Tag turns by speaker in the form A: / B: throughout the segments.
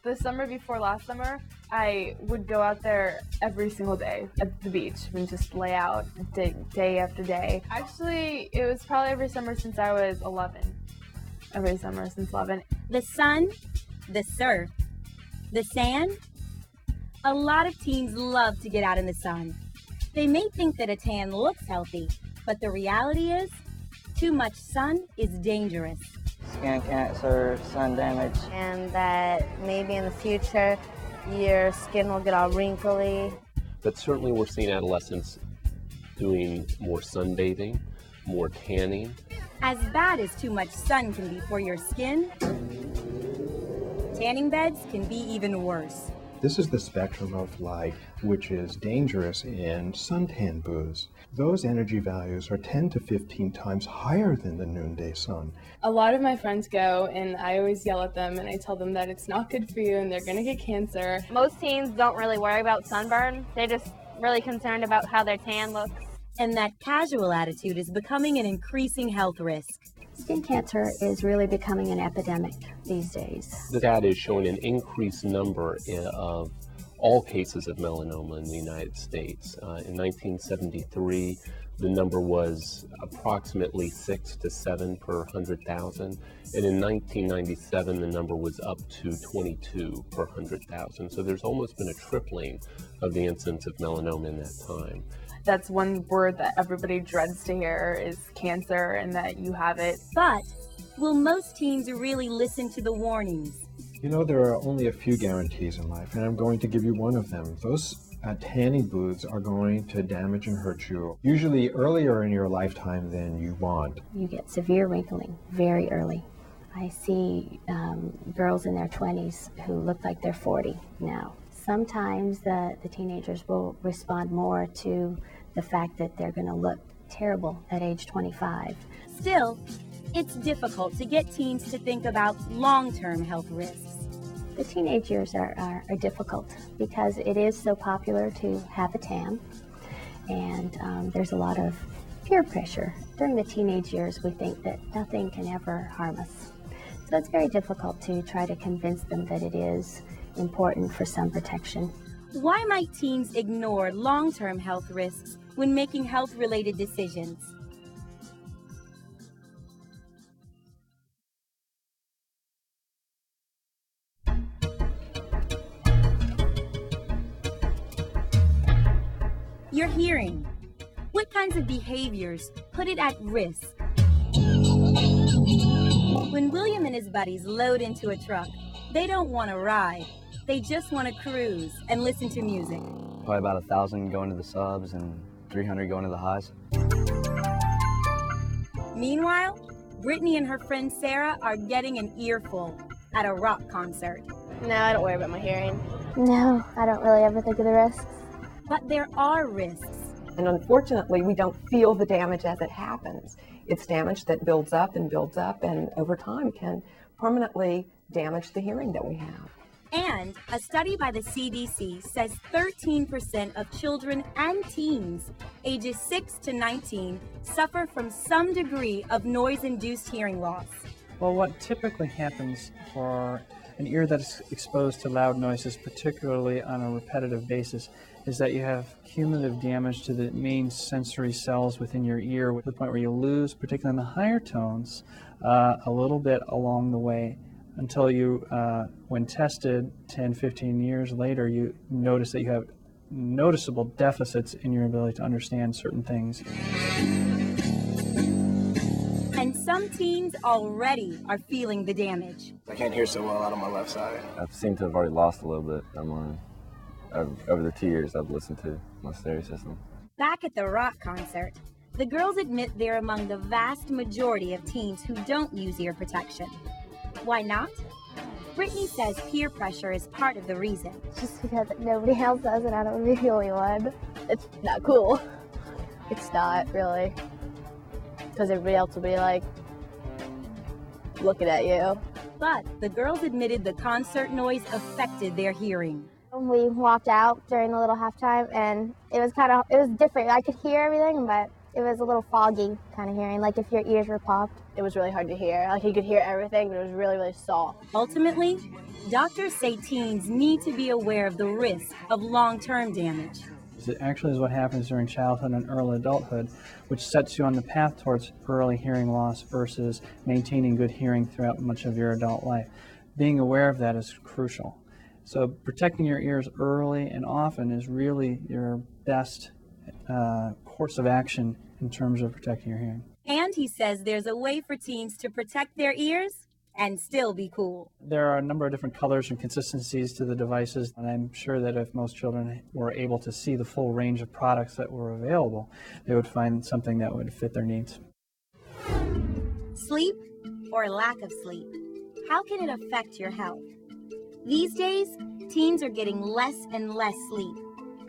A: The summer before last summer, I would go out there every single day at the beach and just lay out day after day. Actually, it was probably every summer since I was 11. Every summer since 11.
B: The sun, the surf, the sand. A lot of teens love to get out in the sun. They may think that a tan looks healthy, but the reality is, too much sun is dangerous.
C: Skin cancer, sun damage.
D: And that maybe in the future, your skin will get all wrinkly.
E: But certainly we're seeing adolescents doing more sunbathing, more tanning.
B: As bad as too much sun can be for your skin, tanning beds can be even worse.
F: This is the spectrum of light, which is dangerous in suntan booths. Those energy values are 10 to 15 times higher than the noonday sun.
A: A lot of my friends go, and I always yell at them, and I tell them that it's not good for you, and they're going to get cancer.
D: Most teens don't really worry about sunburn. They're just really concerned about how their tan looks.
B: And that casual attitude is becoming an increasing health risk.
G: Skin cancer is really becoming an epidemic these days.
E: The data is showing an increased number of all cases of melanoma in the United States. In 1973, the number was approximately 6 to 7 per 100,000. And in 1997, the number was up to 22 per 100,000. So there's almost been a tripling of the incidence of melanoma in that time.
A: That's one word that everybody dreads to hear is cancer and that you have it.
B: But will most teens really listen to the warnings?
F: You know, there are only a few guarantees in life, and I'm going to give you one of them. Those tanning booths are going to damage and hurt you, usually earlier in your lifetime than you want.
G: You get severe wrinkling very early. I see girls in their 20s who look like they're 40 now. Sometimes the teenagers will respond more to the fact that they're going to look terrible at age 25.
B: Still, it's difficult to get teens to think about long-term health risks.
G: The teenage years are difficult because it is so popular to have a tan, and there's a lot of peer pressure. During the teenage years, we think that nothing can ever harm us. So it's very difficult to try to convince them that it is important for sun protection.
B: Why might teens ignore long-term health risks when making health-related decisions? Your hearing. What kinds of behaviors put it at risk? When William and his buddies load into a truck, they don't want to ride. They just want to cruise and listen to music.
C: Probably about 1,000 going to the subs and 300 going to the highs.
B: Meanwhile, Brittany and her friend Sarah are getting an earful at a rock concert.
D: No, I don't worry about my hearing.
H: No, I don't really ever think of the risks.
B: But there are risks.
I: And unfortunately, we don't feel the damage as it happens. It's damage that builds up and over time can permanently damage the hearing that we have.
B: And a study by the CDC says 13% of children and teens ages 6 to 19 suffer from some degree of noise-induced hearing loss.
J: Well, what typically happens for an ear that is exposed to loud noises, particularly on a repetitive basis, is that you have cumulative damage to the main sensory cells within your ear, to the point where you lose, particularly in the higher tones, a little bit along the way, until you, when tested 10, 15 years later, you notice that you have noticeable deficits in your ability to understand certain things.
B: And some teens already are feeling the damage.
K: I can't hear so well out on my left side.
L: I seem to have already lost a little bit over the 2 years I've listened to my stereo system.
B: Back at the rock concert, the girls admit they're among the vast majority of teens who don't use ear protection. Why not? Brittany says peer pressure is part of the reason.
H: Just because nobody else does it, I don't want to be the only one. It's not cool. It's not, really. Because everybody else will be like, looking at you.
B: But the girls admitted the concert noise affected their hearing.
H: We walked out during the little halftime, and it was different. I could hear everything, but It was a little foggy kind of hearing, like if your ears were popped. It was really hard to hear. Like you could hear everything, but it was really, really soft.
B: Ultimately, doctors say teens need to be aware of the risk of long-term damage.
J: It actually is what happens during childhood and early adulthood, which sets you on the path towards early hearing loss versus maintaining good hearing throughout much of your adult life. Being aware of that is crucial. So protecting your ears early and often is really your best course of action in terms of protecting your hearing.
B: And he says there's a way for teens to protect their ears and still be cool.
J: There are a number of different colors and consistencies to the devices, and I'm sure that if most children were able to see the full range of products that were available, they would find something that would fit their needs.
B: Sleep or lack of sleep, how can it affect your health? These days, teens are getting less and less sleep,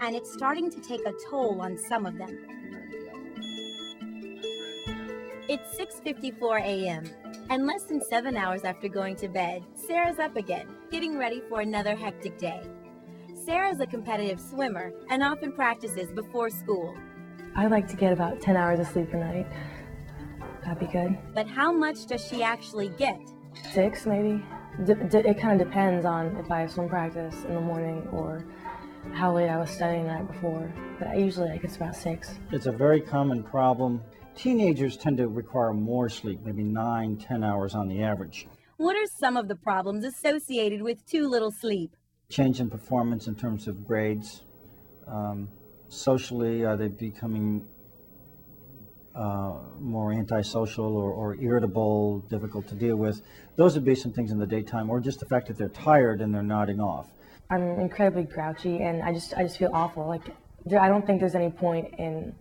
B: and it's starting to take a toll on some of them. It's 6:54 a.m., and less than 7 hours after going to bed, Sarah's up again, getting ready for another hectic day. Sarah's a competitive swimmer and often practices before school.
M: I like to get about 10 hours of sleep a night. That'd be good.
B: But how much does she actually get?
M: 6, maybe. It kind of depends on if I have swim practice in the morning or how late I was studying the night before. But I usually it's about 6.
N: It's a very common problem. Teenagers tend to require more sleep, maybe 9-10 hours on the average.
B: What are some of the problems associated with too little sleep?
N: Change in performance in terms of grades. Socially, are they becoming more antisocial or irritable, difficult to deal with? Those would be some things in the daytime, or just the fact that they're tired and they're nodding off.
M: I'm incredibly grouchy, and I just feel awful. Like I don't think there's any point in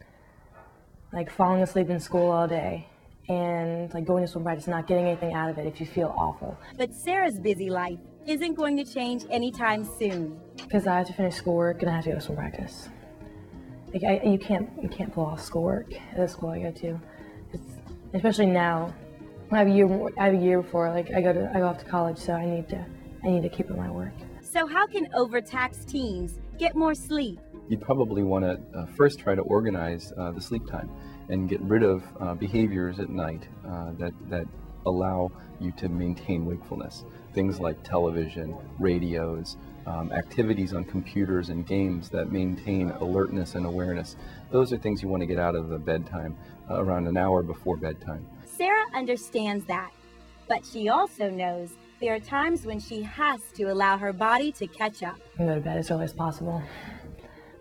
M: falling asleep in school all day and going to swim practice, not getting anything out of it if you feel awful.
B: But Sarah's busy life isn't going to change anytime soon.
M: Because I have to finish schoolwork and I have to go to swim practice. You can't pull off schoolwork at the school I go to. Especially now. I have a year before I go off to college, so I need to keep up my work.
B: So how can overtaxed teens get more sleep?
O: You'd probably want to first try to organize the sleep time and get rid of behaviors at night that allow you to maintain wakefulness. Things like television, radios, activities on computers and games that maintain alertness and awareness. Those are things you want to get out of the bedtime around an hour before bedtime.
B: Sarah understands that, but she also knows there are times when she has to allow her body to catch up.
M: I can go to bed as early as possible.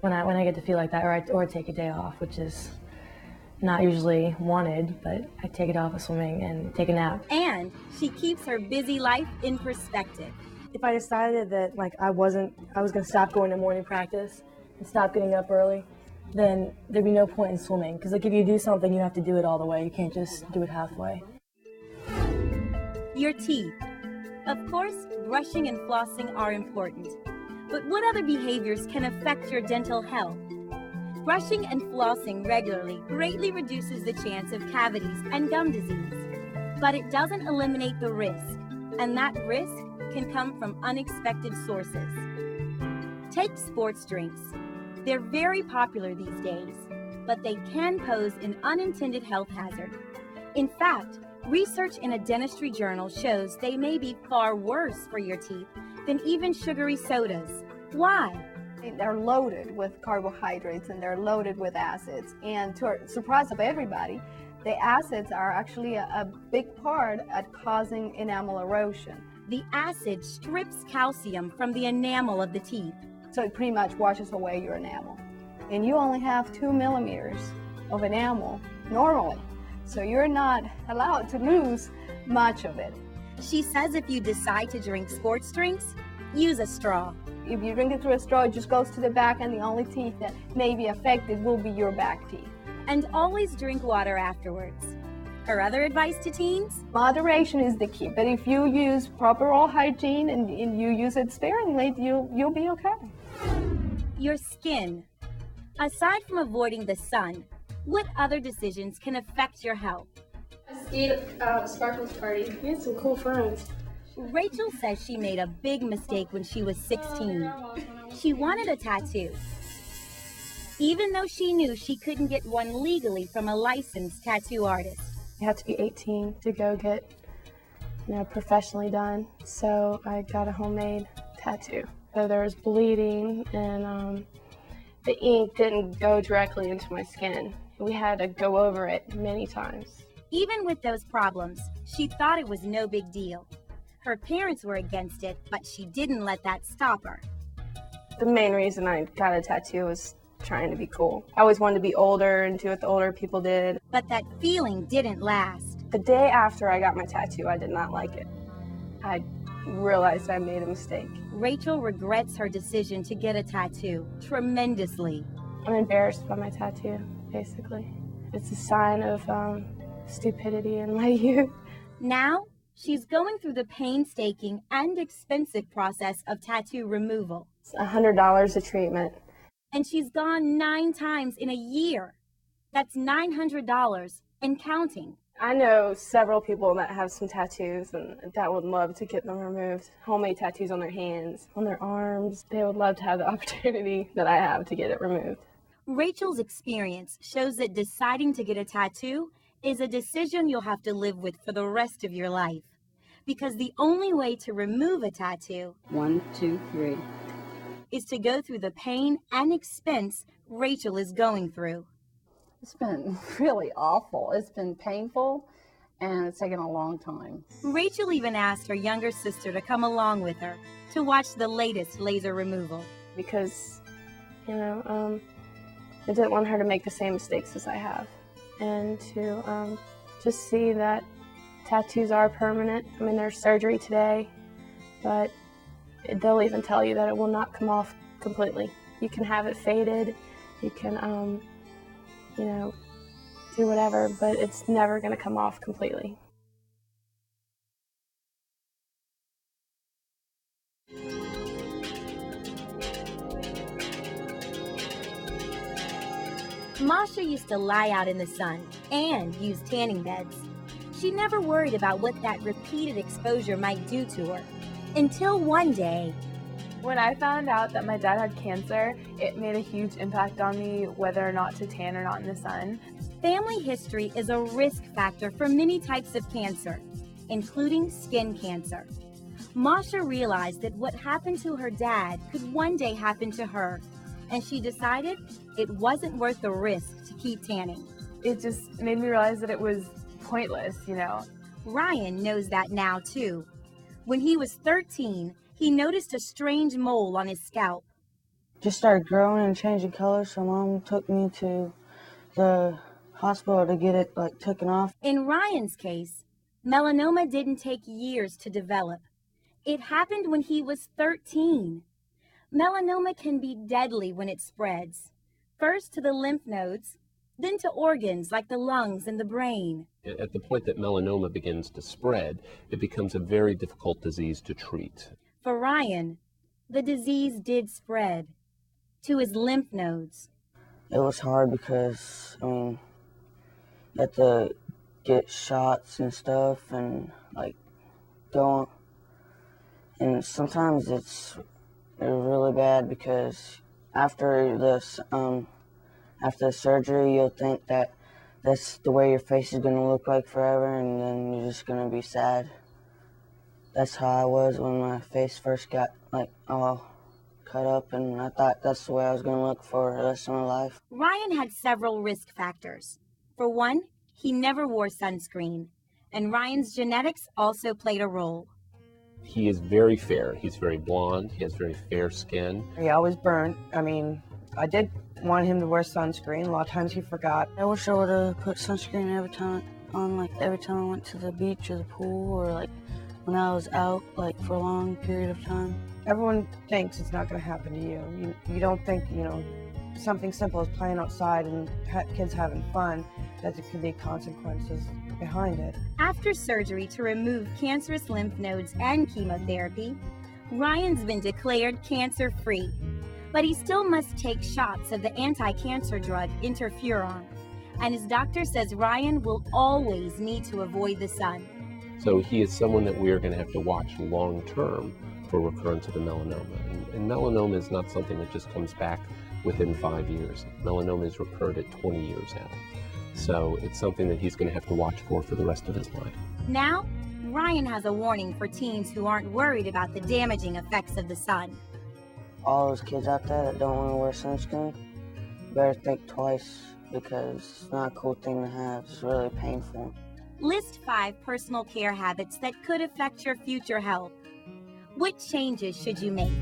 M: When I get to feel like that, or I take a day off, which is not usually wanted, but I take it off of swimming and take a nap.
B: And she keeps her busy life in perspective.
M: If I decided that I was going to stop going to morning practice and stop getting up early, then there'd be no point in swimming. Because if you do something, you have to do it all the way. You can't just do it halfway.
B: Your teeth. Of course, brushing and flossing are important. But what other behaviors can affect your dental health? Brushing and flossing regularly greatly reduces the chance of cavities and gum disease. But it doesn't eliminate the risk, and that risk can come from unexpected sources. Take sports drinks. They're very popular these days, but they can pose an unintended health hazard. In fact, research in a dentistry journal shows they may be far worse for your teeth than even sugary sodas. Why?
P: They're loaded with carbohydrates and they're loaded with acids. And to the surprise of everybody, the acids are actually a big part at causing enamel erosion.
B: The acid strips calcium from the enamel of the teeth.
P: So it pretty much washes away your enamel. And you only have 2 millimeters of enamel normally. So you're not allowed to lose much of it.
B: She says if you decide to drink sports drinks, use a straw.
P: If you drink it through a straw, it just goes to the back, and the only teeth that may be affected will be your back teeth.
B: And always drink water afterwards. Her other advice to teens?
P: Moderation is the key, but if you use proper oral hygiene and you use it sparingly, you'll be okay.
B: Your skin. Aside from avoiding the sun, what other decisions can affect your health?
Q: I skated at a Sparkles party. We had some cool friends.
B: Rachel says she made a big mistake when she was 16. She wanted a tattoo. even though she knew she couldn't get one legally from a licensed tattoo artist.
A: You have to be 18 to go get, professionally done. So I got a homemade tattoo. So there was bleeding, and the ink didn't go directly into my skin. We had to go over it many times.
B: Even with those problems, she thought it was no big deal. Her parents were against it, but she didn't let that stop her.
A: The main reason I got a tattoo was trying to be cool. I always wanted to be older and do what the older people did.
B: But that feeling didn't last.
A: The day after I got my tattoo, I did not like it. I realized I made a mistake.
B: Rachel regrets her decision to get a tattoo tremendously.
A: I'm embarrassed by my tattoo, basically. It's a sign of stupidity in my youth.
B: Now, she's going through the painstaking and expensive process of tattoo removal.
A: It's $100 a treatment.
B: And she's gone 9 times in a year. That's $900 and counting.
A: I know several people that have some tattoos and that would love to get them removed. Homemade tattoos on their hands, on their arms. They would love to have the opportunity that I have to get it removed.
B: Rachel's experience shows that deciding to get a tattoo is a decision you'll have to live with for the rest of your life. Because the only way to remove a tattoo,
R: 1, 2, 3,
B: is to go through the pain and expense Rachel is going through.
R: It's been really awful. It's been painful, and it's taken a long time.
B: Rachel even asked her younger sister to come along with her to watch the latest laser removal.
A: Because, I didn't want her to make the same mistakes as I have. And to just see that tattoos are permanent. I mean, there's surgery today, but they'll even tell you that it will not come off completely. You can have it faded, you can, do whatever, but it's never going to come off completely.
B: Masha used to lie out in the sun and use tanning beds. She never worried about what that repeated exposure might do to her. Until one day,
A: when I found out that my dad had cancer, it made a huge impact on me whether or not to tan or not in the sun.
B: Family history is a risk factor for many types of cancer, including skin cancer. Masha realized that what happened to her dad could one day happen to her, and she decided it wasn't worth the risk to keep tanning.
A: It just made me realize that it was pointless,
B: Ryan knows that now too. When he was 13, he noticed a strange mole on his scalp.
S: Just started growing and changing color, so Mom took me to the hospital to get it taken off.
B: In Ryan's case, melanoma didn't take years to develop. It happened when he was 13. Melanoma can be deadly when it spreads, first to the lymph nodes, then to organs like the lungs and the brain.
E: At the point that melanoma begins to spread, it becomes a very difficult disease to treat.
B: For Ryan, the disease did spread to his lymph nodes.
S: It was hard because, you had to get shots and stuff and, go. And sometimes it's really bad because after the surgery, you'll think that that's the way your face is going to look like forever, and then you're just going to be sad. That's how I was when my face first got, all cut up, and I thought that's the way I was going to look for the rest of my life.
B: Ryan had several risk factors. For one, he never wore sunscreen, and Ryan's genetics also played a role.
E: He is very fair. He's very blonde. He has very fair skin.
S: He always burned. I did want him to wear sunscreen. A lot of times he forgot. I wish I would have put sunscreen every time I went to the beach or the pool, or when I was out for a long period of time. Everyone thinks it's not going to happen to you. You don't think, something simple as playing outside and kids having fun, that there could be consequences behind it.
B: After surgery to remove cancerous lymph nodes and chemotherapy, Ryan's been declared cancer-free. But he still must take shots of the anti-cancer drug interferon, and his doctor says Ryan will always need to avoid the sun.
E: So he is someone that we are going to have to watch long-term for recurrence of the melanoma. And melanoma is not something that just comes back within 5 years. Melanoma is recurred at 20 years out. So it's something that he's going to have to watch for the rest of his life.
B: Now, Ryan has a warning for teens who aren't worried about the damaging effects of the sun.
S: All those kids out there that don't want to wear sunscreen, better think twice because it's not a cool thing to have. It's really painful.
B: List 5 personal care habits that could affect your future health. What changes should you make?